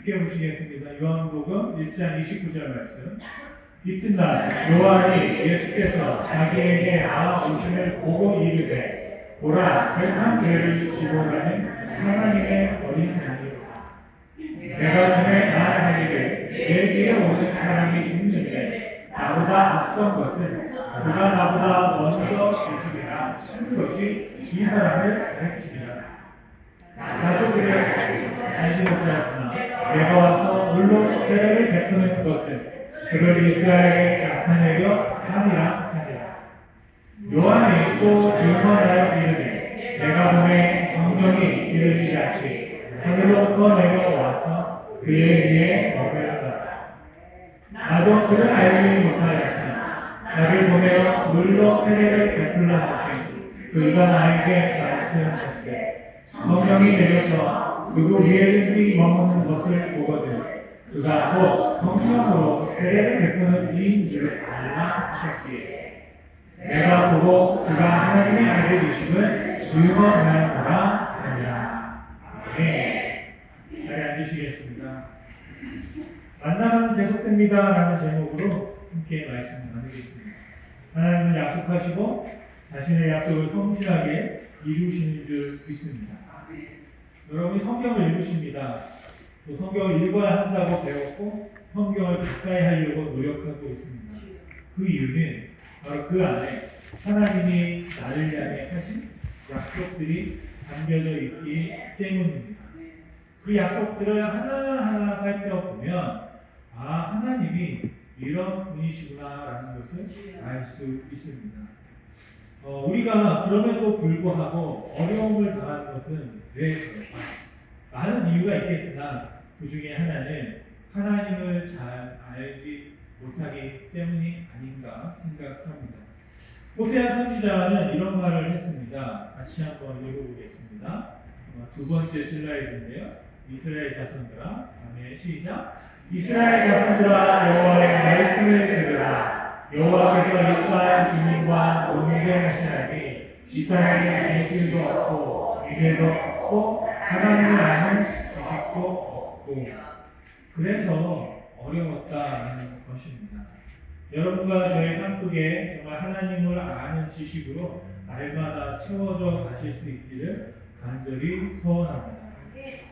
함께 보시겠습니다. 요한복음 1장 29절 말씀. 이튿날 요한이 예수께서 자기에게 나아오심을 보고 이르되 보라 세상 죄를 지고 가는 하나님의 어린 양이로다. 내가 전에 말하기를 내 뒤에 오는 사람이 있는데 나보다 앞선 것은 그가 나보다 먼저 계시리라 한 것이 이 사람을 가르치리라. 나도 그를 알지 못하였으나 내가 와서 물로 세례를 베푸는 것은 그를 이스라엘에 나타내려 함이라 하니라. 요한이 또 증언하여 이르되 내가 보매 성령이 이르기 같이 하늘로부터 내려와서 그의 위에 머물렀다. 나도 그를 알지 못하였으나 나를 보내어 물로 세례를 베풀라 하시니 그가 나에게 말씀하시되 성령이 내려서 누구 위에든지 머무는 것을 보거든 그가 곧 성령으로 세례를 베푸는 이인 줄 알라 하셨기에 내가 보고 그가 하나님의 아들이심을 증언하노라 하니라. 네, 자리에 앉으시겠습니다. 만남은 계속됩니다 라는 제목으로 함께 말씀을 나누겠습니다. 하나님은 약속하시고 자신의 약속을 성실하게 이루시는 줄 믿습니다. 여러분이 성경을 읽으십니다. 또 성경을 읽어야 한다고 배웠고 성경을 가까이 하려고 노력하고 있습니다. 그 이유는 바로 그 안에 하나님이 나를 향해 하신 약속들이 담겨져 있기 때문입니다. 그 약속들을 하나하나 살펴보면 하나님이 이런 분이시구나라는 것을 알 수 있습니다. 우리가 그럼에도 불구하고 어려움을 당하는 것은 왜 그럴까? 많은 이유가 있겠으나 그 중에 하나는 하나님을 잘 알지 못하기 때문이 아닌가 생각합니다. 호세아 선지자는 이런 말을 했습니다. 같이 한번 읽어보겠습니다. 두 번째 슬라이드인데요. 이스라엘 자손들아, 다음에 시작. 이스라엘 자손들아 여호와의 말씀을 들으라. 여호와께서 이 땅 주민과 논쟁하시나니 이 땅에는 진실도 없고 미래도 없고 하나님을 아는 지식도 없고 그래서 어려웠다는 것입니다. 여러분과 저의 삶 속에 정말 하나님을 아는 지식으로 날마다 채워져 가실 수 있기를 간절히 소원합니다.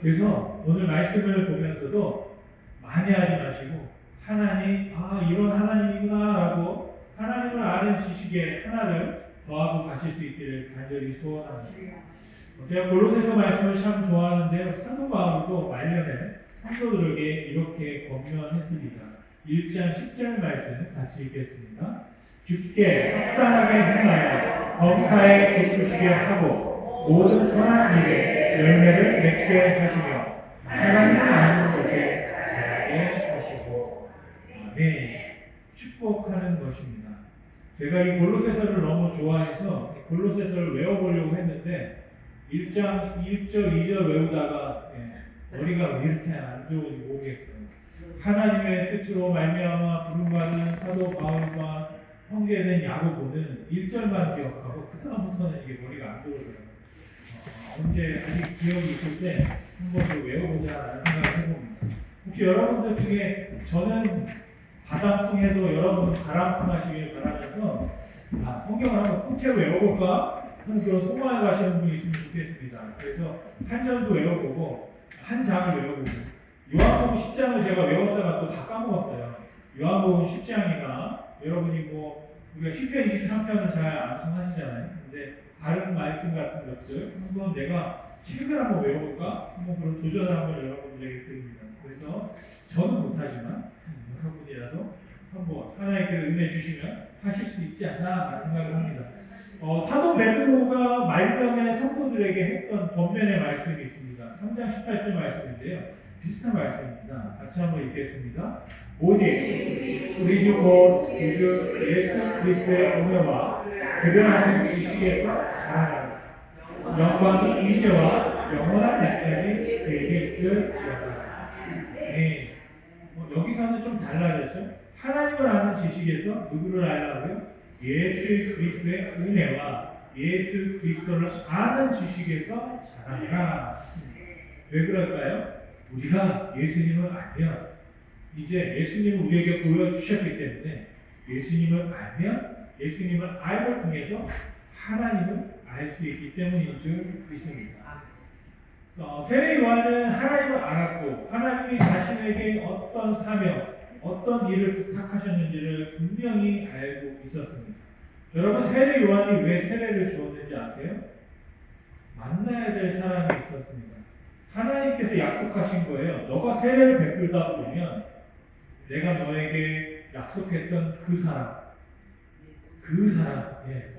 그래서 오늘 말씀을 보면서도 만회하지 마시고 하나님, 이런 하나님이구나 라고 하나님을 아는 지식에 하나를 더하고 가실 수 있기를 간절히 소원합니다. 제가 골로새서 말씀을 참 좋아하는데요. 사도 바울도 말년에 성도들에게 이렇게 권면했습니다. 1장 10절 말씀 같이 읽겠습니다. 주께 합당하게 행하여 범사에 도우시게 하고 모든 선한 일에 열매를 맺게 하시며 하나님을 아는 것에 잘하게 하시고 축복하는 것입니다. 제가 이 골로새서를 너무 좋아해서 골로새서를 외워보려고 했는데 1장 1절 2절 외우다가 머리가 왜 이렇게 안 좋은지 모르겠어요. 하나님의 뜻으로 말미암아 부름받은 사도 바울과 형제된 야고보는 1절만 기억하고 그 다음부터는 이게 머리가 안 좋더라고요. 언제 아직 기억이 있을 때 한번 더 외워보자라는 생각을 해봅니다. 혹시 여러분들 중에 저는 바람풍해도 여러분은 바람풍하시길 바라면서 성경을 한번 통째로 외워볼까 하는 그런 소망을 가시는 분이 있으면 좋겠습니다. 그래서 한 절도 외워보고 한 장을 외워보고 요한복음 10장을 제가 외웠다가 또 다 까먹었어요. 요한복음 10장이나 여러분이 우리가 10편, 23편은 잘 암송하시잖아요. 근데 다른 말씀 같은 것을 한번 내가 책을 한번 외워볼까? 한번 그런 도전을 한번 여러분들에게 드립니다. 그래서 저는 못하지만 여러분이라도 한번 하나님께 은혜 주시면 하실 수 있지 않나 생각을 합니다. 사도 베드로가 말년에 성도들에게 했던 권면의 말씀이 있습니다. 3장 18절 말씀인데요. 비슷한 말씀입니다. 같이 한번 읽겠습니다. 오직 우리 주 곧 우주 예수 그리스도의 은혜와 그들하는 지식에서 자라나라. 영광이 이제와 영원한 날까지 그에게 있을지어다. 여기서는 좀 달라졌죠. 하나님을 아는 지식에서 누구를 알라고요? 예수 그리스도의 은혜와 예수 그리스도를 아는 지식에서 자라라. 왜 그럴까요? 우리가 예수님을 알면 이제 예수님을 우리에게 보여주셨기 때문에 예수님을 알면 예수님을 알고 통해서 하나님을 알 수 있기 때문인 줄 믿습니다. 세례 요한은 하나님을 알았고 하나님이 자신에게 어떤 사명, 어떤 일을 부탁하셨는지를 분명히 알고 있었습니다. 여러분, 세례 요한이 왜 세례를 주었는지 아세요? 만나야 될 사람이 있었습니다. 하나님께서 약속하신 거예요. 너가 세례를 베풀다 보면 내가 너에게 약속했던 그 사람,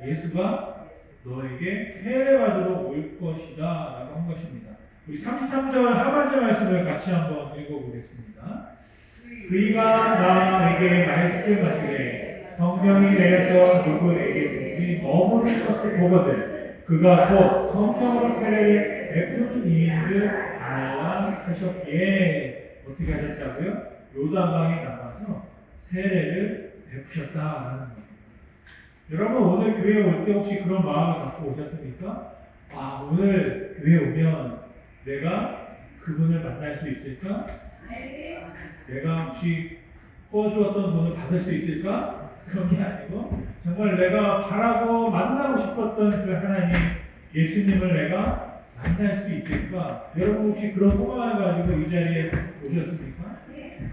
예수가 너에게 세례받으러 올 것이다 라고 한 것입니다. 우리 33절 하반절 말씀을 같이 한번 읽어보겠습니다. 그이가 나에게 말씀하시되 성령이 내려서 누구에게든지 머무를 것을 보거든 그가 곧 성령으로 세례를 베푸는 이인 줄 알라 하셨기에 어떻게 하셨다고요? 요단강에 나가서 세례를 베푸셨다라는 겁니다. 여러분, 오늘 교회에 올 때 혹시 그런 마음을 갖고 오셨습니까? 오늘 교회에 오면 내가 그분을 만날 수 있을까? 내가 혹시 꿔주었던 돈을 받을 수 있을까? 그런 게 아니고 정말 내가 바라고 만나고 싶었던 그 하나님 예수님을 내가 만날 수 있을까? 여러분 혹시 그런 소망을 가지고 이 자리에 오셨습니까?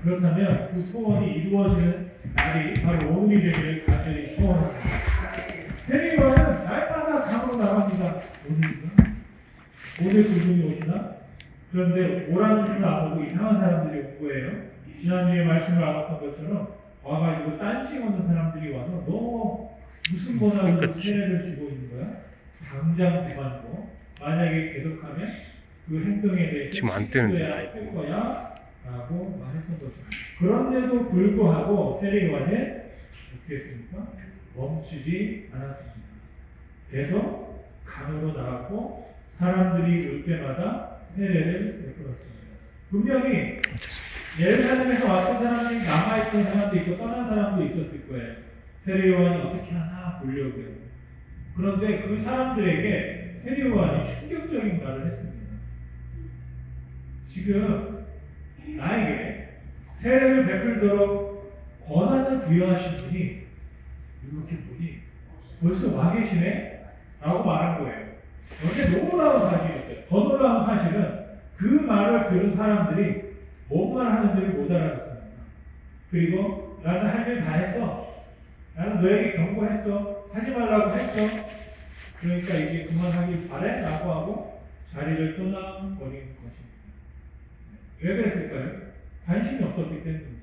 그렇다면 그 소원이 이루어지는 날이 바로 오늘이 되기를 간절히 소원합니다. 세례 요한은 날마다 강으로 나갑니다. 오늘 그분이 오시나? 그런데 오라는 분은 안 오고 이상한 사람들이 온 거예요. 지난주에 말씀을 알았던 것처럼 와가지고 딴식 오는 사람들이 와서 너 무슨 권한으로 세례를 주고 있는 거야? 당장 그만둬. 만약에 계속하면 그 행동에 대해서 지금 안 뜨는데 할 거야 라고 말했던 거죠. 그런데도 불구하고 세례 요한은 어떻게 했습니까? 멈추지 않았습니다. 계속 강으로 나갔고 사람들이 올 때마다 세례를 베풀었습니다. 분명히 예루살렘에서 왔던 사람이 남아있던 사람도 있고 떠난 사람도 있었을 거예요. 세례 요한이 어떻게 하나 보려고요. 그런데 그 사람들에게 세례 요한이 충격적인 말을 했습니다. 지금 나에게 세례를 베풀도록 권한을 부여하신 분이 이렇게 보니 벌써 와 계시네? 라고 말한 거예요. 그런데 놀라운 사실이었어요. 더 놀라운 사실은 그 말을 들은 사람들이 뭔 말 하는지를 못 알아듣습니다. 그리고 나는 할 일 다 했어. 나는 너에게 경고했어. 하지 말라고 했어. 그러니까 이제 그만하길 바래? 라고 하고 자리를 떠나버린 것입니다. 왜 그랬을까요? 관심이 없었기 때문이지.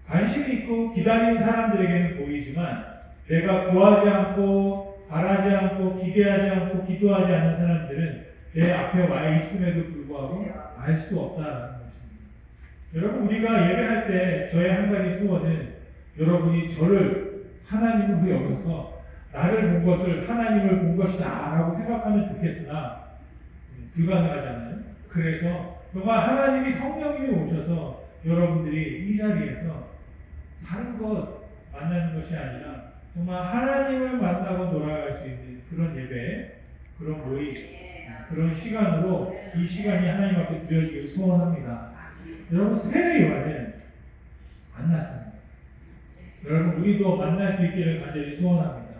관심이 있고 기다리는 사람들에게는 보이지만 내가 구하지 않고 바라지 않고 기대하지 않고 기도하지 않는 사람들은 내 앞에 와 있음에도 불구하고 알 수 없다는 것입니다. 여러분, 우리가 예배할 때 저의 한 가지 소원은 여러분이 저를 하나님으로 여겨서 나를 본 것을 하나님을 본 것이다 라고 생각하면 좋겠으나 불가능하잖아요. 그래서 정말 하나님이 성령님이 오셔서 여러분들이 이 자리에서 다른 것 만나는 것이 아니라 정말 하나님을 만나고 돌아갈 수 있는 그런 예배, 그런 모임, 그런 시간으로 이 시간이 하나님 앞에 드려지기를 소원합니다. 여러분, 세례 요한은 만났습니다. 여러분, 우리도 만날 수 있기를 간절히 소원합니다.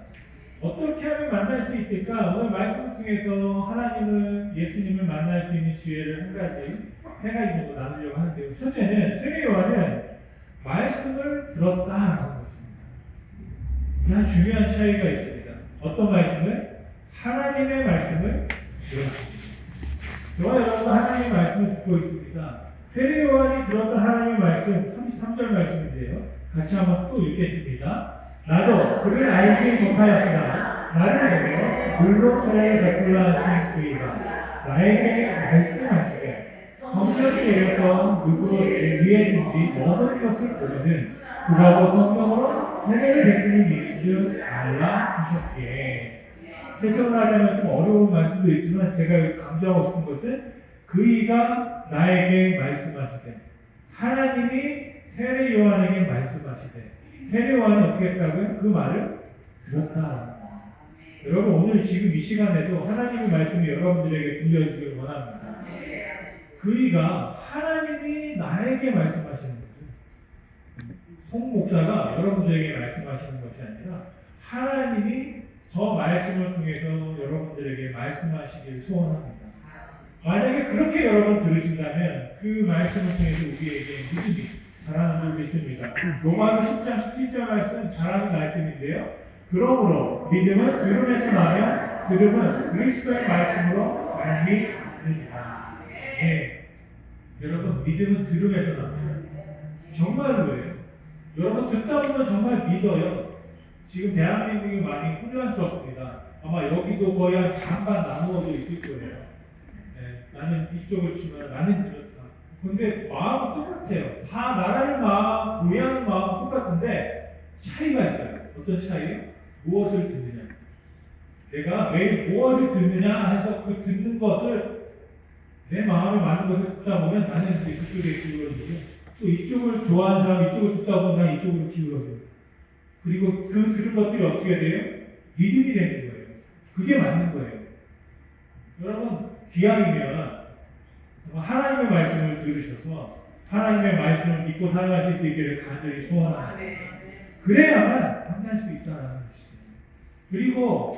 어떻게 하면 만날 수 있을까? 오늘 말씀을 통해서 하나님을, 예수님을 만날 수 있는 기회를 세 가지 정도 나누려고 하는데요. 첫째는 세례 요한은 말씀을 들었다라는 것입니다. 아주 중요한 차이가 있습니다. 어떤 말씀을? 하나님의 말씀을 들었습니다. 저와 여러분 하나님의 말씀을 듣고 있습니다. 세례 요한이 들었던 하나님의 말씀 33절 말씀인데요. 같이 한번 또 읽겠습니다. 나도 그를 알지 못하였으나 나를 보며 물로 세례를 베풀라 하신 그이가 나에게 말씀하시되 성령이 내려서 누구에게든지 먹을 것을 보거든 그가 곧 성령으로 세례를 베푸는 일인 줄 알라 하셨기에. 해석을 하자면 좀 어려운 말씀도 있지만 제가 여기 강조하고 싶은 것은 그이가 나에게 말씀하시되, 하나님이 세례 요한에게 말씀하시되, 세례 요한이 어떻게 했다고요? 그 말을 들었다. 여러분, 오늘 지금 이 시간에도 하나님의 말씀이 여러분들에게 들려주기를 원합니다. 그이가 하나님이 나에게 말씀하시는 거죠. 송 목사가 여러분들에게 말씀하시는 것이 아니라 하나님이 저 말씀을 통해서 여러분들에게 말씀하시길 소원합니다. 만약에 그렇게 여러분 들으신다면 그 말씀을 통해서 우리에게 믿음이 자라는 줄 믿습니다. 로마서 10장 17절 말씀 잘하는 말씀인데요. 그러므로 믿음은 들음에서 나며 들음은 그리스도의 말씀으로 말미암느니라. 네. 여러분 믿음은 들음에서 납니다. 정말로예요. 여러분 듣다 보면 정말 믿어요. 지금 대한민국이 많이 혼란스럽습니다. 아마 여기도 거의 한 반반 나누어져 있을 거예요. 네. 나는 이쪽을 치면 나는 이렇다. 근데 마음은 똑같아요. 다 나라를 위하는 마음은 똑같은데 차이가 있어요. 어떤 차이요? 무엇을 듣느냐. 내가 매일 무엇을 듣느냐 해서 그 듣는 것을 내 마음에 맞는 것을 듣다 보면 나는 이쪽에 기울어지고 또 이쪽을 좋아하는 사람 이쪽을 듣다 보면 난 이쪽으로 기울어져요. 그리고 그 들은 것들이 어떻게 돼요? 믿음이 되는 거예요. 그게 맞는 거예요. 여러분 기왕이면 하나님의 말씀을 들으셔서 하나님의 말씀을 믿고 살아가실 수 있기를 간절히 소원합니다. 그래야만 만날 수 있다는 것이죠. 그리고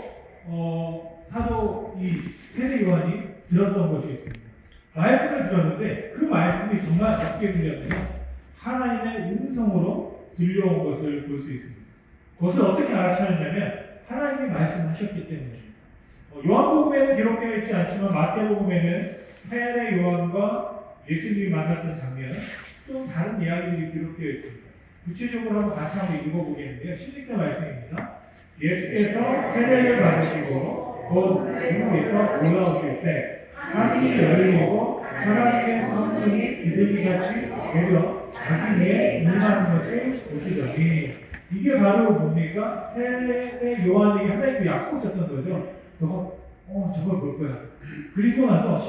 사도 이 세례 요한이 들었던 것이 있습니다. 말씀을 들었는데 그 말씀이 정말 어떻게 들렸냐면 하나님의 음성으로 들려온 것을 볼 수 있습니다. 그것을 어떻게 알아차렸냐면 하나님이 말씀하셨기 때문입니다. 요한복음에는 기록되어 있지 않지만 마태복음에는 세례 요한과 예수님이 만났던 장면은 좀 다른 이야기들이 기록되어 있습니다. 구체적으로 한번 같이 한번 읽어보겠는데요. 16절 말씀입니다. 예수께서 세례를 받으시고 곧 지옥에서 올라오실 때 하늘이 열리고 하나님의 성령이 비둘기같이 내려 자기 위에 임하는 것을 보시더니 이게 바로 뭡니까? 세례 요한에게 하나님께 약속하셨던 거죠. 너가 저걸 볼 거야. 그리고 나서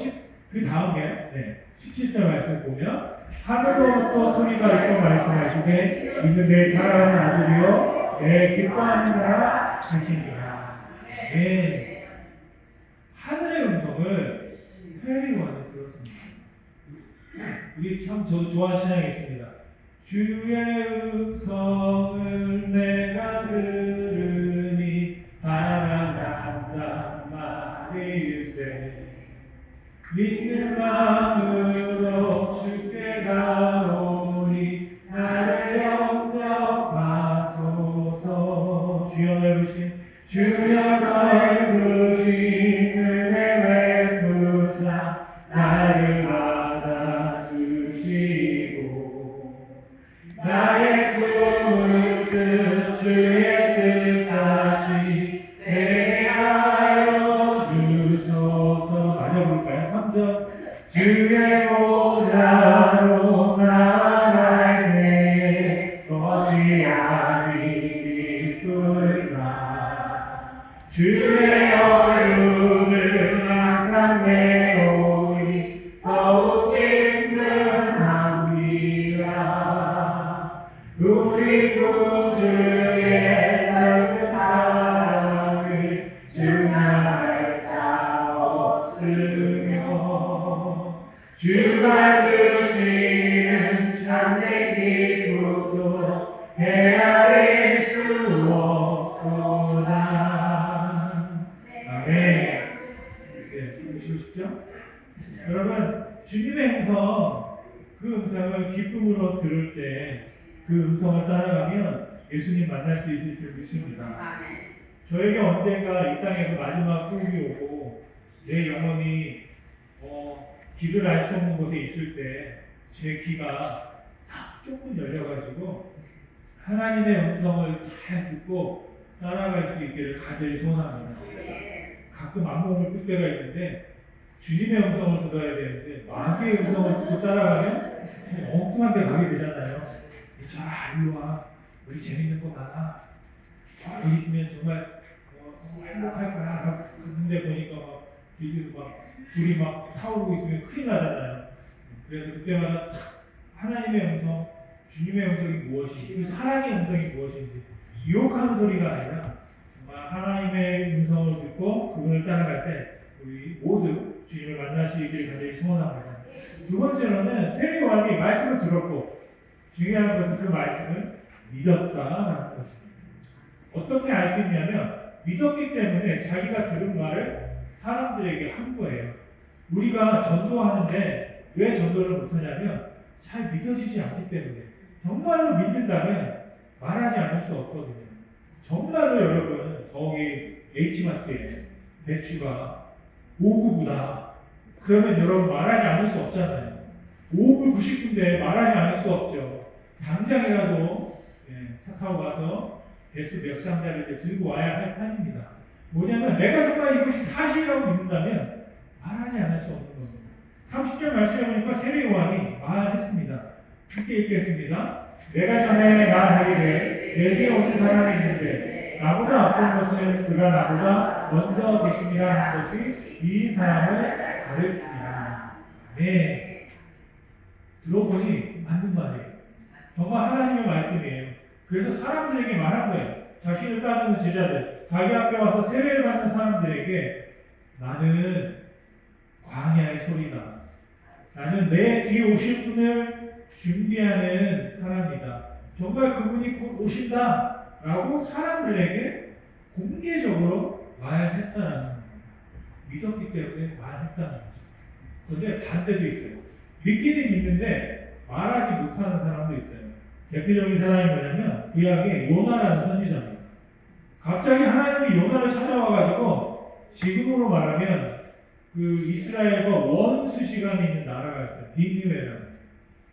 그 다음에 17절 말씀 보면 하늘로부터 소리가 있어 말씀하시되 이는 내 사랑하는 아들이요 내 기뻐하는 자라 하시니라. 네. 하늘의 음성을 세례 요한이 들었습니다. 우리 참 저도 좋아하는 찬양이 있습니다. 주의 음성을 내가 들으니 사랑한단 말일세 믿는 마음으로 주께 가오니 나를 영접하소서. 주여 넓으신 은혜 베푸사 나를 받아주시고 나의 꿈을 끝 주의 뜻까지 되게 하여 주소서. 맞아볼까요? 3절 주의 보좌로 나갈 때 어찌하리 기쁠까. 주의 얼굴을 항상 내오니 더욱 친근함이라. 우리 구주의 넓은 사랑을 증명할 자 없으며 주가 주시는 참된 기쁨도 헤아릴 수 없구나. 아멘. 보시고 싶죠? 여러분 주님의 음성, 그 음성을 기쁨으로 들을 때 그 음성을 따라가면 예수님 만날 수 있을 줄 믿습니다. 저에게 언젠가 이 땅에서 마지막 호흡이 오고 내 영혼이 길을 알 수 없는 곳에 있을 때 제 귀가 딱 조금 열려가지고 하나님의 음성을 잘 듣고 따라갈 수 있기를 간절히 소원합니다. 가끔 악몽을 꿀 때가 있는데 주님의 음성을 들어야 되는데 마귀의 음성을 듣고 따라가면 엉뚱한 데 가게 되잖아요. 자, 일로 와. 우리 재밌는 거 많아. 여기 있으면 정말 행복할 거야. 근데 보니까 불이 막 타오르고 있으면 큰일 나잖아요. 그래서 그때마다 하나님의 음성, 주님의 음성이 무엇인지, 그 사랑의 음성이 무엇인지 유혹하는 소리가 아니라 정말 하나님의 음성을 듣고 그분을 따라갈 때 우리 모두 주님을 만날 수 있기를 간절히 소원합니다. 두 번째로는 세례 요한이 말씀을 들었고 중요한 것은 그 말씀을 믿었다라는 것입니다. 어떻게 알 수 있냐면 믿었기 때문에 자기가 들은 말을 사람들에게 한 거예요. 우리가 전도하는데 왜 전도를 못하냐면 잘 믿어지지 않기 때문에. 정말로 믿는다면 말하지 않을 수 없거든요. 정말로 여러분 거기 H마트에 배추가 5구구다. 그러면 여러분 말하지 않을 수 없잖아요. 5불 99인데 말하지 않을 수 없죠. 당장이라도 차 타고 가서 배수 몇 상자를 들고 와야 할 판입니다. 뭐냐면 내가 정말 이것이 사실이라고 믿는다면 말하지 않을 수 없는 겁니다. 30절 말씀해 보니까 세례 요한이 말했습니다. 함께 읽겠습니다. 내가 전에 말하기를 내게 오는 사람이 있는데 나보다 앞선 것은 그가 나보다 먼저 계심이라 하는 것이 이 사람을 가르치리라. 네. 들어보니 맞는 말이에요. 정말 하나님의 말씀이에요. 그래서 사람들에게 말한 거예요. 자신을 따르는 제자들, 자기 앞에 와서 세례를 받는 사람들에게 나는 광야의 소리다. 나는 내 뒤에 오실 분을 준비하는 사람이다. 정말 그분이 곧 오신다. 라고 사람들에게 공개적으로 말했다는 겁니다. 믿었기 때문에 말했다는 거죠. 그런데 반대도 있어요. 믿기는 믿는데 말하지 못하는 사람도 있어요. 대표적인 사람이 뭐냐면 구약의 요나라는 선지자입니다. 갑자기 하나님이 요나를 찾아와가지고 지금으로 말하면 그 이스라엘과 원수 시간에 있는 나라가 있어요. 니느웨라는.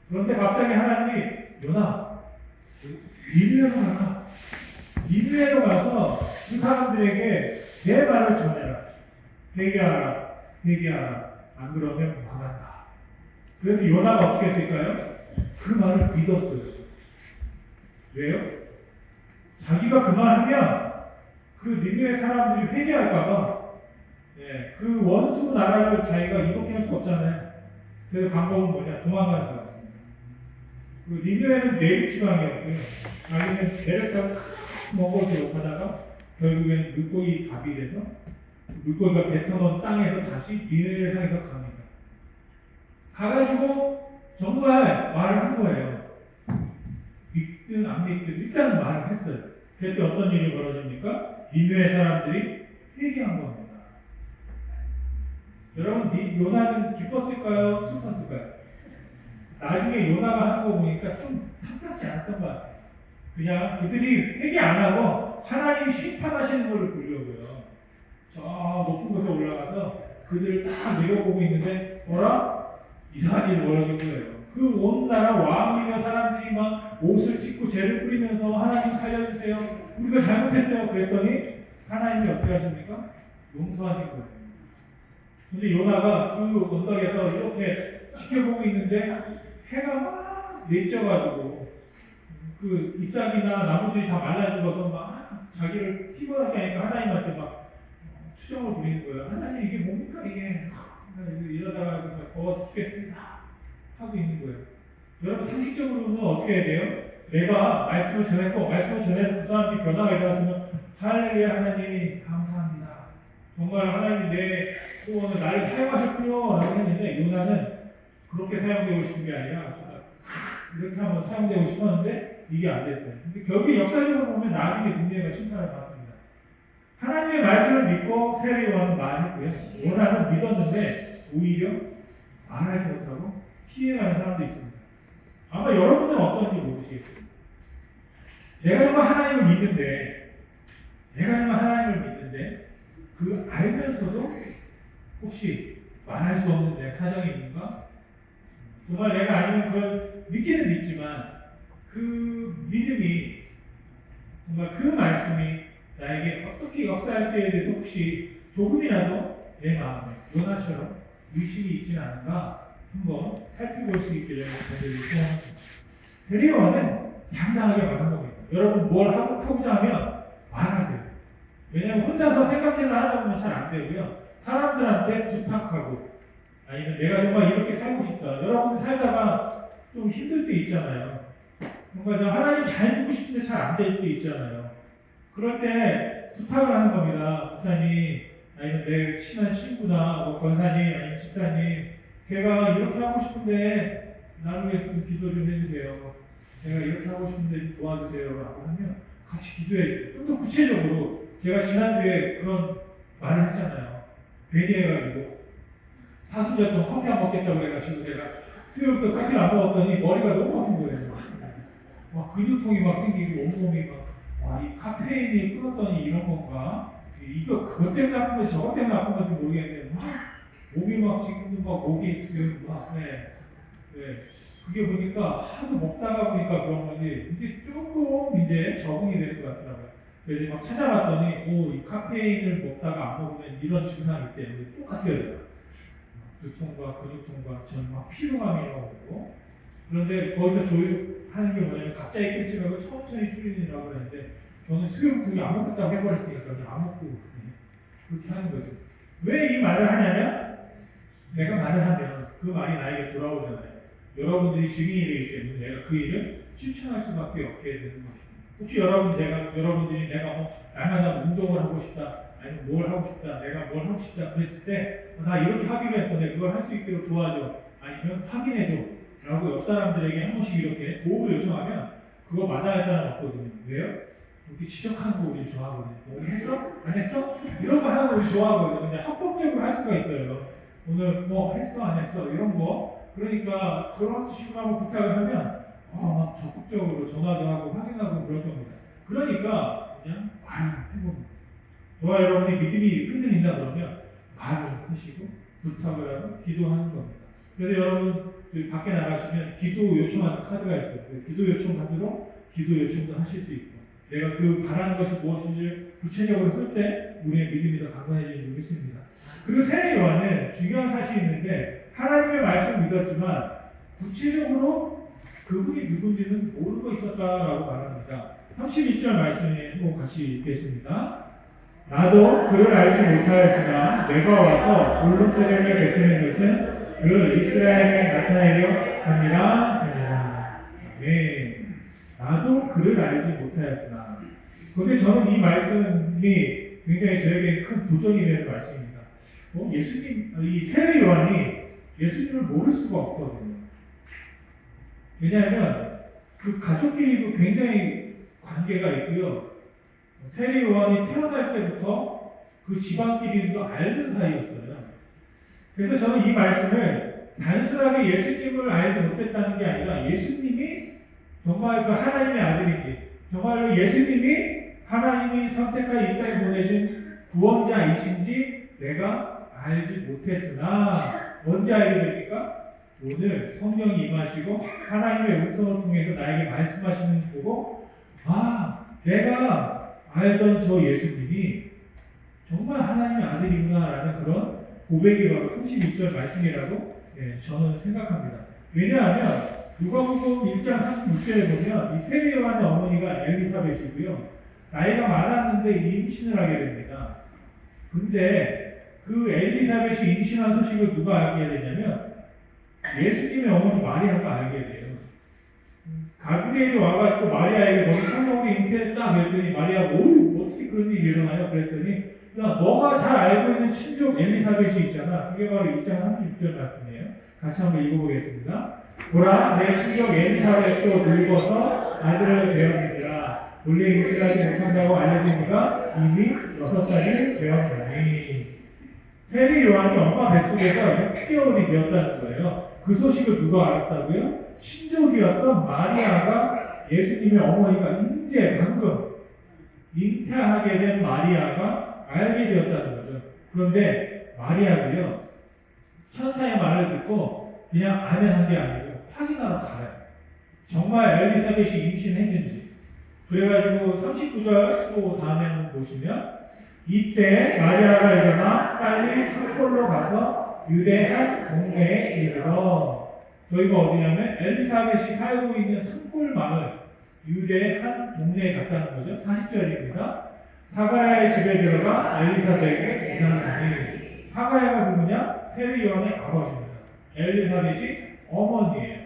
그런데 갑자기 하나님이 요나 니느웨로 가라. 니느웨로 가서 그 사람들에게 내 말을 전해라. 회개하라. 회개하라. 안 그러면 망한다. 그래서 요나가 어떻게 했을까요? 그 말을 믿었어요. 왜요? 자기가 그 말하면 그 니느웨 사람들이 회개할까봐 그 원수 나라를 자기가 이렇게 할 수 없잖아요. 그래서 방법은 뭐냐? 도망가는 것 같습니다. 그 니느웨는 내륙 지방이었고요. 자기는 배를 타고 먹어서 가다가 결국엔 물고기 밥이 돼서 물고기가 뱉어놓은 땅에서 다시 니느웨를 향해서 갑니다. 가가지고 정말 말을 한 거예요. 믿든 안 믿든 일단 말을 했어요. 그때 어떤 일이 벌어집니까? 니느웨 사람들이 회개한 겁니다. 여러분, 요나는 기뻤을까요? 슬펐을까요? 나중에 요나가 하는 거 보니까 좀 탐탁지 않았던 것 같아요. 그냥 그들이 회개 안 하고 하나님이 심판하시는 것을 보려고요. 저 높은 곳에 올라가서 그들을 다 내려보고 있는데 뭐라? 이상한 일이 벌어진 거예요. 그 온 나라 왕이며 사람들이 막 옷을 찢고 죄를 뿌리면서 하나님 살려주세요. 우리가 잘못했어요. 그랬더니 하나님이 어떻게 하십니까? 용서하신 거예요. 근데 요나가 그 언덕에서 이렇게 지켜보고 있는데 해가 막 내리쳐가지고 그 잎사귀나 나무들이 다 말라 죽어서 막 자기를 피곤하게 하니까 하나님한테 막 추정을 부리는 거예요. 하나님 이게 뭡니까 이게 이러다가 정말 더워서 죽겠습니다 하고 있는 거예요. 여러분 상식적으로는 어떻게 해야 돼요? 내가 말씀을 전했고 말씀을 전해서 그 사람이 변화가 일어났으면 할렐루야 하나님 감사합니다. 정말 하나님이 내 소원을 나를 사용하셨군요 라고 했는데 요나는 그렇게 사용되고 싶은 게 아니라 이렇게 한번 사용되고 싶었는데 이게 안 됐어요. 근데 결국 역사적으로 보면 나중에 니느웨가 심판을 받습니다. 하나님의 말씀을 믿고 세례 요한은 말했고요. 요나는 믿었는데 오히려 말하지 못하고 피해가는 사람도 있습니다. 아마 여러분들은 어떤지 모르시겠어요. 내가 정말 하나님을 믿는데 그 알면서도 혹시 말할 수 없는 내 사정이 있는가? 정말 내가 아니면 그걸 믿기는 믿지만 그 믿음이 정말 그 말씀이 나에게 어떻게 역사할지에 대해서 혹시 조금이라도 내 마음에 요나처럼 의심이 있지는 않은가 한번 살펴볼 수 있기를 저희들이 소원합니다. 세례 요한은 당당하게 말한 겁니다. 여러분 뭘 하고자 하면 말하세요. 왜냐하면 혼자서 생각해서 하다 보면 잘 안 되고요. 사람들한테 부탁하고 아니면 내가 정말 이렇게 살고 싶다. 여러분들 살다가 좀 힘들 때 있잖아요. 뭔가 내가 하나님 잘 믿고 싶은데 잘 안 될 때 있잖아요. 그럴 때 부탁을 하는 겁니다. 목사님, 아니면 내 친한 친구나 권사님, 아니면 집사님, 제가 이렇게 하고 싶은데 나를 위해서 좀 기도 좀 해주세요. 제가 이렇게 하고 싶은데 좀 도와주세요. 라고 하면 같이 기도해요. 좀 더 구체적으로 제가 지난주에 그런 말을 했잖아요. 괜히 해가지고 사순절 커피 안 먹겠다고 해가지고 제가 수요일부터 커피를 안 먹었더니 머리가 너무 아픈 거예요. 막 근육통이 막 생기고 온몸이 막 이 카페인이 끊었더니 이런 건가? 이거 그것 때문에 아픈 건지 저것 때문에 아픈 건지 모르겠는데 막 몸이 막 지금 막 목이 지금 막 그게 보니까 하도 먹다가 보니까 그런 건지 이제 조금 이제 적응이 되는 것 같더라고요. 그래서 막 찾아봤더니 이 카페인을 먹다가 안 먹으면 이런 증상이 있대요. 똑같아요. 두통과 근육통과 저는 막 피로감이 나오고 그런데 거기서 조율하는 게 뭐냐면 갑자기 끊지 말고 천천히 줄이느라고 그러는데 저는 수요일부터 안 먹겠다고 해버렸으니까 그냥 안 먹고 그렇게 하는 거죠. 왜 이 말을 하냐면 내가 말을 하면 그 말이 나에게 돌아오잖아요. 여러분들이 증인이 되기 때문에 내가 그 일을 실천할 수밖에 없게 되는 것입니다. 혹시 여러분들이 내가 날마다 운동을 하고 싶다, 아니면 뭘 하고 싶다, 내가 뭘 하고 싶다 그랬을 때 나 이렇게 하기로 해서 내가 그걸 할 수 있도록 도와줘, 아니면 확인해줘 라고 옆 사람들에게 한 번씩 이렇게 도움을 요청하면 그거 마다할 사람 없거든요. 왜요? 이렇게 지적하는 거 우리 좋아하거든요. 오늘 했어? 안 했어? 이런 거 하는 거 우리 좋아하거든요. 근데 합법적으로 할 수가 있어요. 오늘 뭐 했어? 안 했어? 이런 거. 그러니까 그런 식으로 한번 부탁을 하면 막 적극적으로 전화도 하고 확인하고 그럴 겁니다. 그러니까 그냥 말을 해봅니다. 저와 여러분이 믿음이 흔들린다 그러면 말을 하시고 부탁을 하고 기도하는 겁니다. 그래서 여러분 밖에 나가시면 기도 요청하는 카드가 있어요. 기도 요청 카드로 기도 요청도 하실 수 있고 내가 그 바라는 것이 무엇인지 구체적으로 쓸 때 우리의 믿음이 더 강건해지는 줄 믿습니다. 그리고 세례 요한은 중요한 사실이 있는데 하나님의 말씀을 믿었지만 구체적으로 그분이 누군지는 모르고 있었다라고 말합니다. 31절 말씀에 한번 같이 읽겠습니다. 나도 그를 알지 못하였으나 내가 와서 본론 세례를 베푸는 것은 그 이스라엘에 나타내려 함이라. 네, 나도 그를 알지 못하였으나. 그런데 저는 이 말씀이 굉장히 저에게 큰 도전이 되는 말씀입니다. 예수님, 이 세례 요한이 예수님을 모를 수가 없거든요. 왜냐하면 그 가족끼리도 굉장히 관계가 있고요. 세례 요한이 태어날 때부터 그 집안끼리도 알던 사이였어요. 그래서 저는 이 말씀을 단순하게 예수님을 알지 못했다는 게 아니라 예수님이 정말 그 하나님의 아들인지 정말로 예수님이 하나님이 선택하여 이 땅에 보내신 구원자이신지 내가 알지 못했으나 언제 알게 됩니까? 오늘 성령이 임하시고 하나님의 음성을 통해서 나에게 말씀하시는 거 보고 내가 알던 저 예수님이 정말 하나님의 아들이구나라는 그런 고백이 바로 31절 말씀이라고 저는 생각합니다. 왜냐하면 누가복음 1장 36절에 보면 이 세례 요한의 어머니가 엘리사벳이고요. 나이가 많았는데 임신을 하게 됩니다. 근데 그 엘리사벳이 임신한 소식을 누가 알게 되냐면 예수님의 어머니 마리아가 알게 돼요. 가브리엘이 와가지고 마리아에게 너는 성령으로 잉태했다 그랬더니 마리아가 어떻게 그런 일이 일어나요? 그랬더니 너가 잘 알고 있는 친족 엘리사벳이 있잖아. 그게 바로 1장 36절 말씀이에요. 같이 한번 읽어보겠습니다. 보라, 내 친족 엘리사벳도 늙어서 아들을 배웠느니라. 본래 임신하지 못한다고 알려지니까 이미 6달이 되었나니. 세례 요한이 엄마 뱃속에서 6개월이 되었다는 거예요. 그 소식을 누가 알았다고요? 친족이었던 마리아가 예수님의 어머니가 방금 잉태하게 된 마리아가 알게 되었다는 거죠. 그런데 마리아도요, 천사의 말을 듣고 그냥 아멘한 게 아니고 확인하러 가요. 정말 엘리사벳이 임신했는지. 그래가지고 39절 또 다음에 한번 보시면 이때 마리아가 일어나 빨리 산골로 가서 유대 한 동네에 이르러. 저희가 어디냐면 엘리사벳이 살고 있는 산골 마을 유대 한 동네에 갔다는 거죠. 40절입니다. 사가랴의 집에 들어가 엘리사벳에게 이사하니. 사가랴가 누구냐? 세례 요한의 아버지입니다. 엘리사벳이 어머니예요.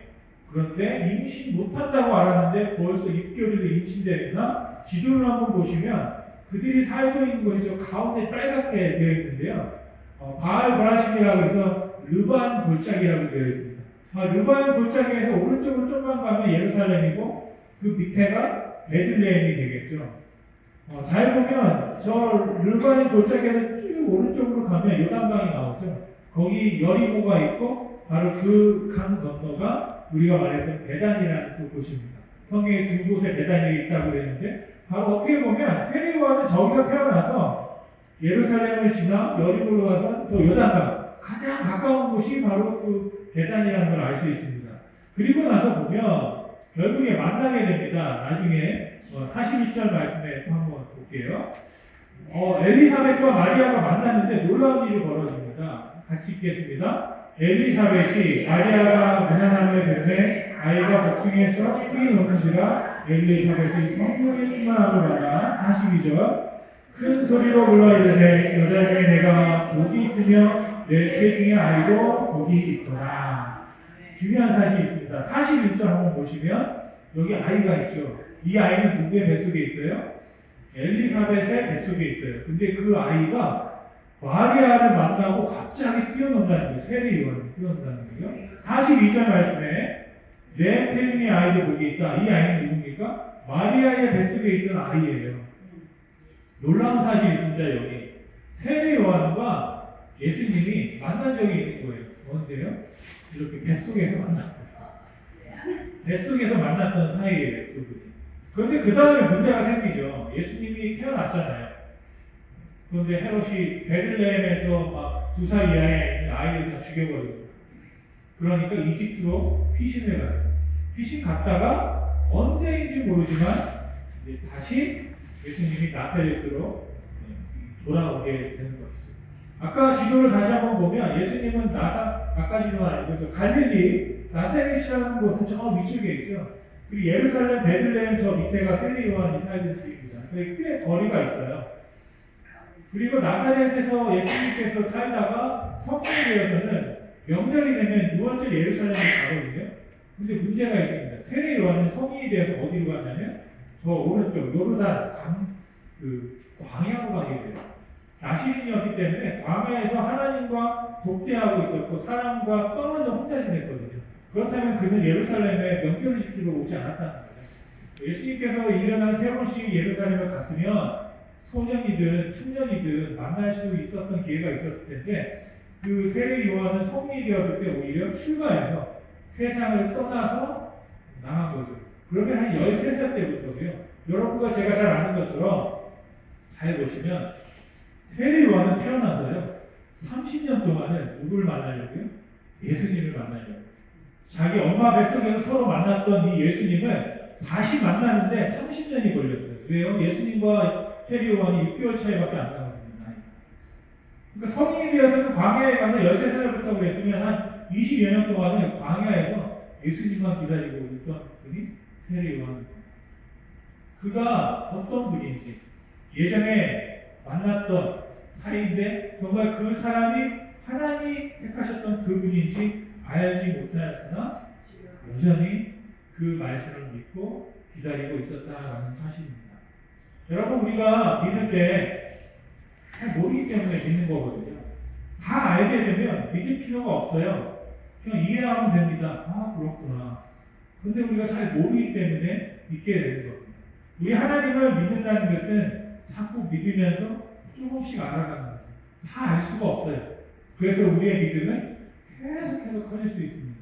그런데 임신 못한다고 알았는데 벌써 6개월이 임신됐구나. 지도를 한번 보시면 그들이 살고 있는 곳이 저 가운데 빨갛게 되어 있는데요. 바알 브라심이라고 해서 르반 골짜기라고 되어 있습니다. 르반 골짜기에서 오른쪽으로 좀만 가면 예루살렘이고 그 밑에가 베들레헴이 되겠죠. 잘 보면 저 르반 골짜기에서 쭉 오른쪽으로 가면 요단강이 나오죠. 거기 여리고가 있고 바로 그 강 건너가 우리가 말했던 베단이라는 또 곳입니다. 성경에 두 곳에 베단이 있다고 그랬는데 바로 어떻게 보면 세례요한은 저기서 태어나서 예루살렘을 지나 여리고로 가서 또 요단강 가장 가까운 곳이 바로 그 베단이라는 걸 알 수 있습니다. 그리고 나서 보면 결국에 만나게 됩니다. 나중에 41절 말씀에 또 한번 볼게요. 엘리사벳과 마리아가 만났는데 놀라운 일이 벌어집니다. 같이 읽겠습니다. 엘리사벳이 마리아가 무난함을 듣네 아이가 복중에서 크게 노는지라 엘리사벳이 성령의 충만함을 받아 42절 큰 소리로 불러 이르되 여자 중에 내가 복이 있으며 내 태중의 아이도 복이 있구나. 중요한 사실이 있습니다. 41절 한번 보시면 여기 아이가 있죠. 이 아이는 누구의 뱃속에 있어요? 엘리사벳의 뱃속에 있어요. 근데 그 아이가 마리아를 만나고 갑자기 뛰어논다는 거예요. 세례 요한이 뛰어논다는 거예요. 42절 말씀에 내 태중의 아이도 복이 있다. 이 아이는 누굽니까? 마리아의 뱃속에 있던 아이예요. 놀라운 사실이 있습니다. 여기 세례 요한과 예수님이 만난 적이 있는 거예요. 언제요? 이렇게 뱃속에서 만났어요. 뱃속에서 만났던 사이예요. 그분이. 그런데 그 다음에 문제가 생기죠. 예수님이 태어났잖아요. 그런데 헤롯이 베들레헴에서 막 2살 이하에 있는 아이들 다 죽여버리고 그러니까 이집트로 피신을 가요. 피신 갔다가 언제인지 모르지만 이제 다시 예수님이 나사렛으로 돌아오게 되는 것이죠. 아까 지도를 다시 한번 보면 예수님은 아까 지도는 아니고 저 갈릴리 나사렛이라는 곳은 저 위쪽에 있죠. 그리고 예루살렘 베들레헴 저 밑에가 세례 요한이 살던 지역입니다. 꽤 거리가 있어요. 그리고 나사렛에서 예수님께서 살다가 성인이 되어서는 명절이 되면 6월절 예루살렘에 가거든요. 근데 문제가 있습니다. 세례 요한은 성인이 되어서 어디로 갔냐면 저 오른쪽 요르단 광야로 가게 돼요. 나시린이었기 때문에 광야에서 하나님과 독대하고 있었고 사람과 떨어져 혼자 지냈거든요. 그렇다면 그는 예루살렘에 명절을 지키러 오지 않았다는 거예요. 예수님께서 1년에 한 3번씩 예루살렘을 갔으면 소년이든 청년이든 만날 수 있었던 기회가 있었을 텐데 그 세례 요한은 성인이 되었을 때 오히려 출가해서 세상을 떠나서 나간 거죠. 그러면 한 13살 때부터요. 여러분과 제가 잘 아는 것처럼 잘 보시면 세례 요한은 태어나서요. 30년 동안은 누구를 만나려고요? 예수님을 만나려고요. 자기 엄마 뱃속에서 서로 만났던 이 예수님을 다시 만나는데 30년이 걸렸어요. 왜요? 예수님과 세례 요한이 6개월 차이밖에 안 나거든요. 그러니까 성인이 되어서는 광야에 가서 13살부터 그랬으면 한 20여 년 동안은 광야에서 예수님만 기다리고 있던 분이 세례 요한입니다. 그가 어떤 분인지 예전에 만났던 사이인데 정말 그 사람이 하나님이 택하셨던 그분인지 알지 못하였으나 여전히 그 말씀을 믿고 기다리고 있었다라는 사실입니다. 여러분 우리가 믿을 때 잘 모르기 때문에 믿는 거거든요. 다 알게 되면 믿을 필요가 없어요. 그냥 이해하면 됩니다. 그렇구나. 근데 우리가 잘 모르기 때문에 믿게 되는 겁니다. 우리 하나님을 믿는다는 것은 자꾸 믿으면서 조금씩 알아가는 거예요. 다 알 수가 없어요. 그래서 우리의 믿음은 계속해서 커질 수 있습니다.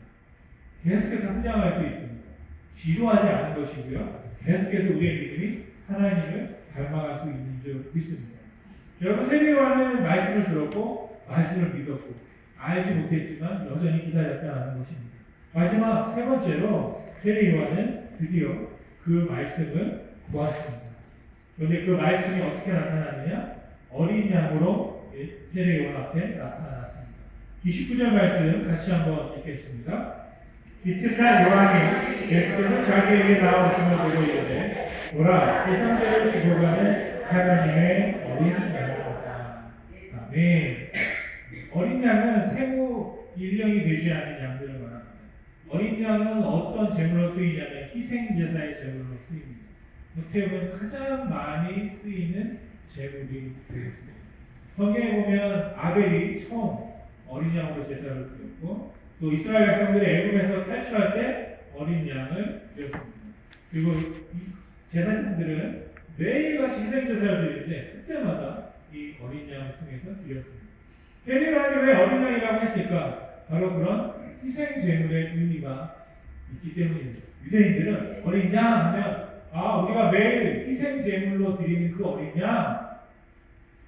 계속해서 성장할 수 있습니다. 지루하지 않은 것이고요. 계속해서 우리의 믿음이 하나님을 닮아갈 수 있는 줄 믿습니다. 여러분 세례 요한은 말씀을 들었고 말씀을 믿었고 알지 못했지만 여전히 기다렸다는 것입니다. 마지막 세 번째로 세례 요한은 드디어 그 말씀을 보았습니다. 그런데 그 말씀이 어떻게 나타나느냐? 어린 양으로 세례 요한 앞에 나타났습니다. 29절 말씀 같이 한번 읽겠습니다. 이튿날 요한이 예수께서 자기에게 나오심을 보고 이르되 보라 세상대를 지켜가는 하나님의 어린 양이다. 아멘. 어린 양은 생후 1년이 되지 않은 양들을 말합니다. 어린 양은 어떤 제물로 쓰이냐면 희생제사의 제물로 쓰입니다. 어떻게 보면 가장 많이 쓰이는 제물이 되겠습니다. 성경에 보면 아벨이 처음 어린 양으로 제사를 드렸고, 또 이스라엘 백성들이 애굽에서 탈출할 때 어린 양을 드렸습니다. 그리고 제사장들은 매일같이 희생제사를 드리는데 그때마다 이 어린 양을 통해서 드렸습니다. 대리만이 왜 어린 양이라고 했을까? 바로 그런 희생 제물의 의미가 있기 때문입니다. 유대인들은 어린 양 하면 우리가 매일 희생 제물로 드리는 그 어린 양,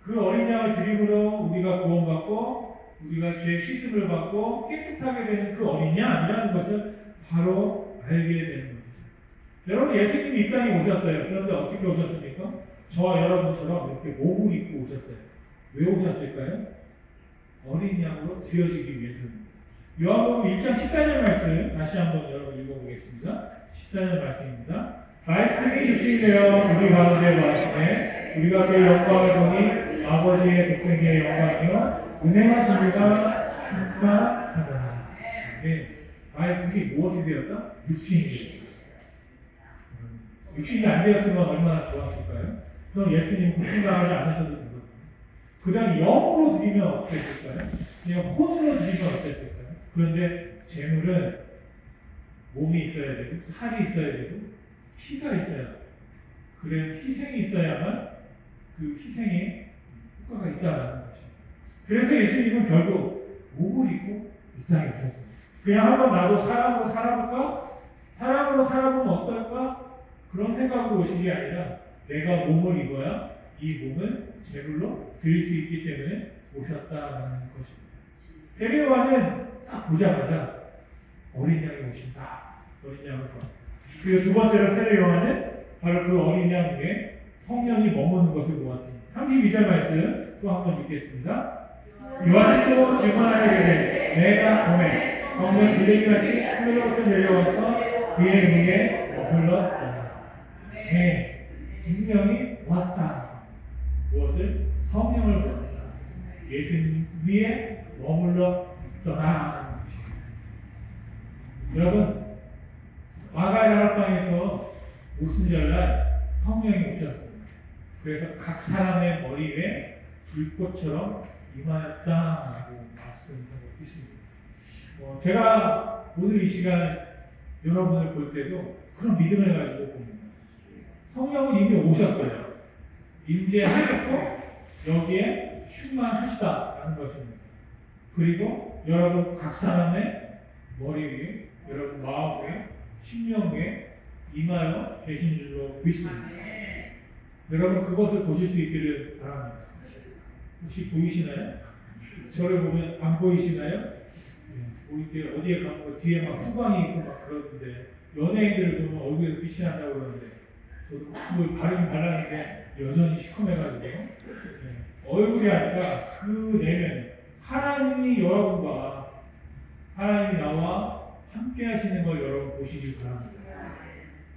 그 어린 양을 드림으로 우리가 구원받고 우리가 죄 씻음을 받고 깨끗하게 되는 그 어린 양이라는 것을 바로 알게 되는 것이죠. 여러분, 예수님이 이 땅에 오셨어요. 그런데 어떻게 오셨습니까? 저와 여러분처럼 이렇게 몸을 입고 오셨어요. 왜 오셨을까요? 어린 양으로 드려지기 위해서입니다. 요한복음 1장 14절 말씀 다시 한번 여러분 읽어보겠습니다. 14절 말씀입니다. 말씀이 육신이 되어 우리 가운데 거하시되 우리가 그 영광을 보니 아버지의 독생자의 영광이요 은혜와 진리가 충만하더라. 네, 말씀이 무엇이 되었다? 육신이 되었다. 육신이 안 되었으면 얼마나 좋았을까요? 그럼 예수님 고통당하지 않으셔도 되거든요. 그냥 영으로 드리면 어땠을까요? 그냥 혼으로 드리면 어땠을까요? 그런데 재물은 몸이 있어야 되고 살이 있어야 되고 피가 있어야 돼요. 그래 희생이 있어야만 그 희생에 효과가 있다는 것입니다. 그래서 예수님은 결국 몸을 입고 이 땅에 오셨습니다. 그냥 한번 나도 사람으로 살아볼까? 사람으로 살아보면 어떨까? 그런 생각으로 오신 게 아니라 내가 몸을 입어야 이 몸을 제물로 드릴 수 있기 때문에 오셨다는 것입니다. 세례요한은 딱 보자마자 어린 양이 오신다. 어린 양을 보았습니다. 그리고 두 번째로 세례요한은 바로 그 어린 양 위에 성령이 머무는 것을 보았습니다. 32절 말씀 또 한번 읽겠습니다. 요한이 또 질문하게 되되 내가 보매 성령 비둘기같이 하늘로부터 내려와서 그의 위에 머물렀다. 네, 분명히 왔다. 무엇을? 성령을 보았다. 예수님 위에 머물러 있더라. 여러분, 마가의 다락방에서 오순절날 성령이 오셨습니다. 그래서 각 사람의 머리 위에 불꽃처럼 임하였다라고 말씀하고 있습니다. 제가 오늘 이 시간 여러분을 볼 때도 그런 믿음을 가지고 봅니다. 성령은 이미 오셨어요. 임재하셨고 여기에 충만하시다라는 것입니다. 그리고 여러분 각 사람의 머리 위에, 여러분 마음 위에, 심령 위에 임하여 계신 줄로 믿습니다. 여러분 그것을 보실 수 있기를 바랍니다. 혹시 보이시나요? 저를 보면 안 보이시나요? 이렇게 어디에 가면 뒤에 막 후광이 있고 막 그러는데 연예인들을 보면 얼굴에 빛이 난다고 그러는데 저도 그걸 바르긴 발랐는데 여전히 시커매가지고 얼굴이 아니라 그 내면 하나님이 여러분과 하나님이 나와 함께 하시는 걸 여러분 보시길 바랍니다.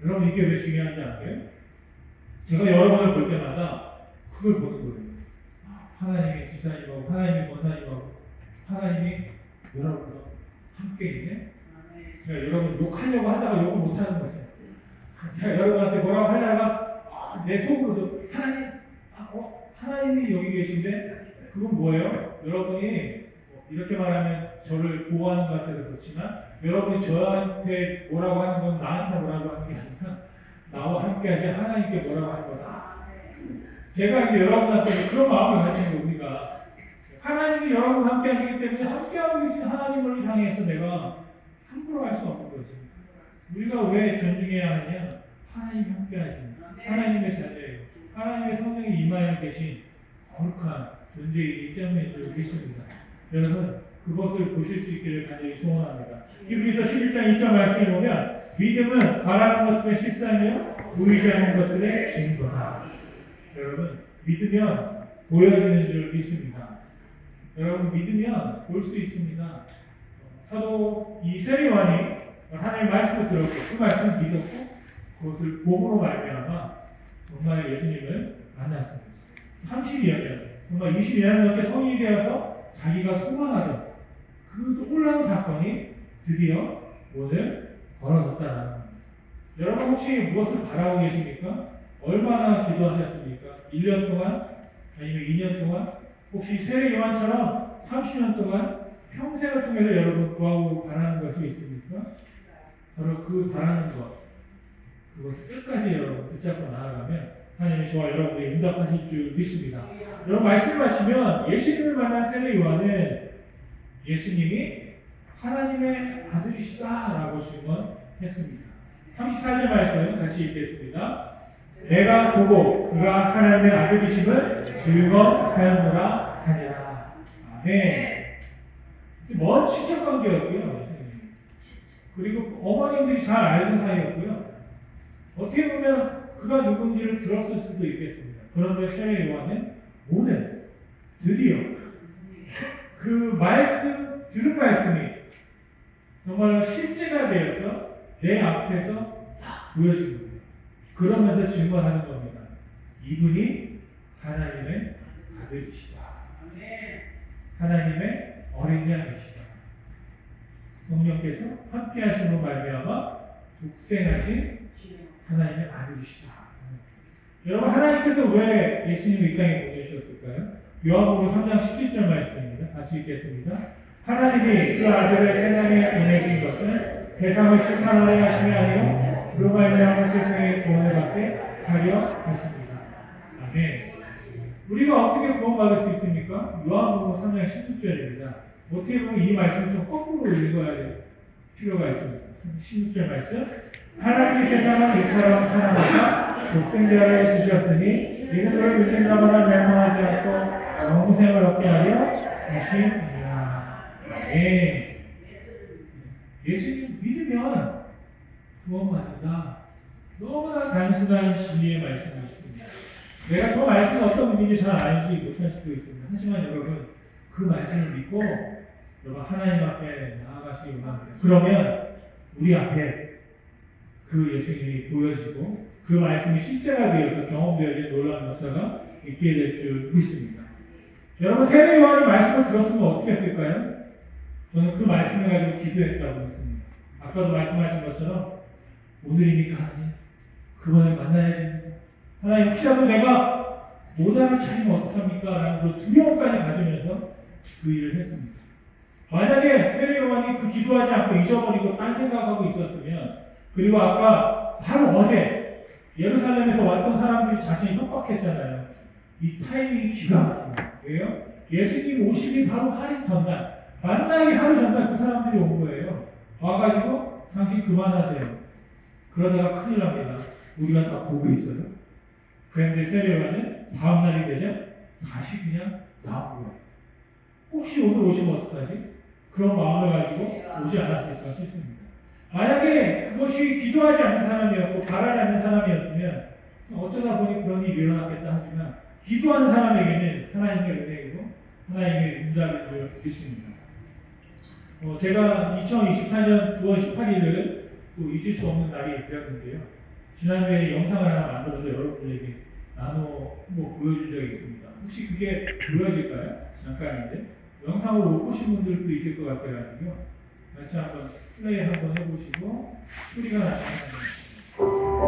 여러분 이게 왜 중요한지 아세요? 제가 여러분을 볼 때마다 그걸 보는 거예요. 하나님이 지사님하고 하나님이 권사님하고 하나님이 여러분과 함께 있네. 제가 여러분 욕하려고 하다가 욕을 못하는 거예요. 제가 여러분한테 뭐라고 하다가 내 속으로도 하나님이 여기 계신데 그건 뭐예요? 여러분이 이렇게 말하면 저를 보호하는 것 같아서 그렇지만 여러분이 저한테 뭐라고 하는 건 나한테 뭐라고 하는 게 아니라 나와 함께 하신 하나님께 뭐라고 하는 거다. 제가 이제 여러분한테 그런 마음을 가진 거 우리가 하나님이 여러분과 함께 하시기 때문에 함께하고 계신 하나님을 향해서 내가 함부로 할 수 없는 거지. 우리가 왜 존중해야 하느냐? 하나님이 함께 하시는 하나님의 자녀예요. 하나님의 성령이 임하여 계신 거룩한 존재이기 때문인 줄 믿습니다. 여러분 그것을 보실 수 있기를 간절히 소원합니다. 히브리서 11장 2절 말씀에 보면 믿음은 바라는 것들의 실상이요 보이지 않는 것들의 증거다. 여러분 믿으면 보여지는 줄 믿습니다. 여러분 믿으면 볼 수 있습니다. 사도 이 세례요한이 하나님의 말씀을 들었고 그 말씀을 믿었고 그것을 봄으로 말미암아 정말 예수님을 만났습니다. 32여 년, 정말 22년 넘게 성인이 되어서 자기가 소망하던 그 놀라운 사건이 드디어 오늘 벌어졌다는 겁니다. 여러분 혹시 무엇을 바라고 계십니까? 얼마나 기도하셨습니까? 1년 동안? 아니면 2년 동안? 혹시 세례요한처럼 30년 동안 평생을 통해서 여러분 구하고 바라는 것이 있습니까? 바로 그 바라는 것, 그것을 끝까지 여러분 붙잡고 나아가면 하나님이 저와 여러분에게 응답하실 줄 믿습니다. 여러분 말씀하시면 예수님을 만난 세례 요한은 예수님이 하나님의 아들이시다라고 증언했습니다. 34절 말씀 같이 읽겠습니다. 내가 보고 그가 하나님의 아들이심을 증언하였노라 하니라. 아멘. 먼 친척 관계였고요. 그리고 어머님들이 잘 알던 사이였고요. 어떻게 보면 그가 누군지를 들었을 수도 있겠습니다. 그런데 세례 요한은 오늘 드디어 그 말씀, 들은 말씀이 정말 실제가 되어서 내 앞에서 보여진 겁니다. 그러면서 증언하는 겁니다. 이분이 하나님의 아들이시다. 하나님의 어린 양이시다. 성령께서 함께 하시는 말미암아 독생하신 하나님의 아들이시다. 여러분 하나님께서 왜 예수님을 이 땅에 보내주셨을까요? 요한복음 3장 17절 말씀입니다. 같이 읽겠습니다. 하나님이 그 아들을 세상에 보내신 것은 세상을 심판하려 하심이 아니요 그로 말미암아 세상의 구원을 받게 하려 하십니다. 아멘. 우리가 어떻게 구원받을 수 있습니까? 요한복음 3장 16절입니다. 어떻게 보면 이 말씀을 좀 거꾸로 읽어야 될 필요가 있습니다. 16절 말씀. 하나님이 세상을 이처럼 사랑하사 독생자를 주셨으니 이는 그를 믿는 자마다 멸망하지 않고 영생을 얻게 하려 하심이라. 아멘. 예수님 믿으면 구원받는다. 너무나 단순한 진리의 말씀이 있습니다. 내가 그 말씀이 어떤 의미인지 잘 알지 못할 수도 있습니다. 하지만 여러분 그 말씀을 믿고 여러분 하나님 앞에 나아가시기 원합니다. 그러면 우리 앞에 그 예수님이 보여지고 그 말씀이 실제가 되어서 경험되어진 놀라운 역사가 있게 될 줄 믿습니다. 여러분 세례 요한이 말씀을 들었으면 어떻게 했을까요? 저는 그 말씀을 가지고 기도했다고 했습니다. 아까도 말씀하신 것처럼 오늘이니까 하나님 그분을 만나야 됩니다. 하나님 혹시라도 내가 못 알아차리면 어떡합니까? 라는 그 두려움까지 가지면서 그 일을 했습니다. 만약에 세례 요한이 그 기도하지 않고 잊어버리고 딴 생각하고 있었으면 그리고 아까 바로 어제 예루살렘에서 왔던 사람들이 자신이 협박했잖아요. 이 타이밍이 기가 막힙니다. 왜요? 예수님 오시기 바로 할인 전날 만나기 하루 전날 그 사람들이 온 거예요. 와가지고 당신 그만하세요. 그러다가 큰일 납니다. 우리가 다 보고 있어요. 그런데 세례 요한은 다음날이 되자 다시 그냥 나온 거예요. 혹시 오늘 오시면 어떡하지? 그런 마음을 가지고 오지 않았을까 싶습니다. 만약에 그것이 기도하지 않는 사람이었고 바라지 않는 사람이었으면 어쩌다 보니 그런 일이 일어났겠다 하지만 기도하는 사람에게는 하나님의 은혜이고 하나님의 응답인 줄 믿습니다. 제가 2024년 9월 18일을 또 잊을 수 없는 날이 되었는데요. 지난주에 영상을 하나 만들어서 여러분들에게 보여준 적이 있습니다. 혹시 그게 보여질까요? 잠깐인데 영상으로 못 보신 분들도 있을 것 같아가지고요. 같이 한번 플레이 한번 해보시고 소리가 나시면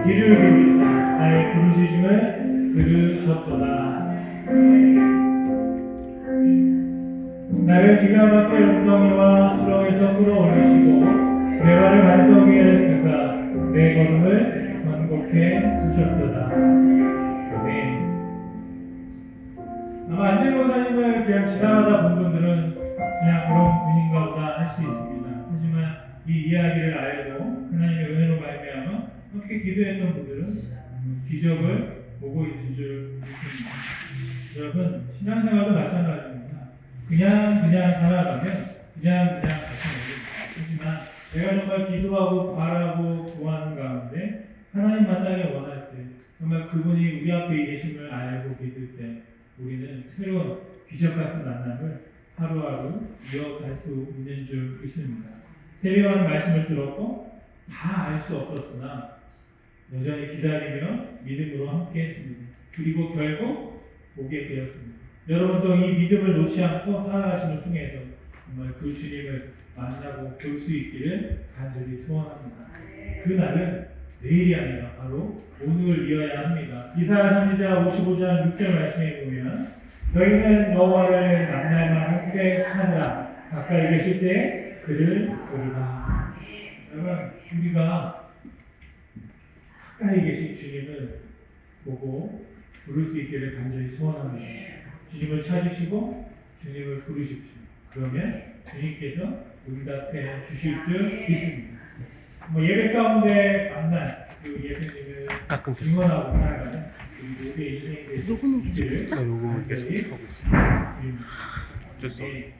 귀를 기울여서 나의 부르짖음을 들으셨도다. 나를 기가 막힐 웅덩이와 수렁에서 끌어올리시고 내 발을 반석 위에 두사 내 걸음을 건곡해 주셨도다. 아멘. 아마 안재로 목사님을 그냥 지나가다 본 분들은 그냥 그런 분인가 보다 할 수 있습니다. 하지만 이 이야기를 알고 하나님의 은혜로 말미암아 함께 기도했던 분들은 기적을 보고 있는 줄 믿습니다. 여러분, 신앙생활도 마찬가지입니다. 그냥 살아가면 그냥 같은 일입니다. 하지만 내가 정말 기도하고 바라고 구하는 가운데 하나님 만나기 원할 때 정말 그분이 우리 앞에 계심을 알고 믿을 때 우리는 새로운 기적 같은 만남을 하루하루 이어갈 수 있는 줄 믿습니다. 세례요한 말씀을 들었고 다 알 수 없었으나 여전히 기다리며 믿음으로 함께 했습니다. 그리고 결국 보게 되었습니다. 여러분도 이 믿음을 놓지 않고 살아가심을 통해서 정말 그 주님을 만나고 볼 수 있기를 간절히 소원합니다. 그날은 내일이 아니라 바로 오늘이어야 합니다. 이사야 선지자 55장 6절 말씀에 보면 너희는 여호와를 만날만 함께 하느라 가까이 계실 때 그를 부르라. 여러분, 우리가 가까이 계신 주님을 보고 부를 수 있기를 간절히 소원합니다. 주님을 찾으시고 주님을 부르십시오. 그러면 주님께서 응답해 주실 줄 믿습니다. 예배 가운데 만난 그 예수님을 증언하고 살아가는 우리 모두의 인생에 대해서 녹음은 계속했어? 녹음을 계속 하고 있어. 어쩔 수 없네.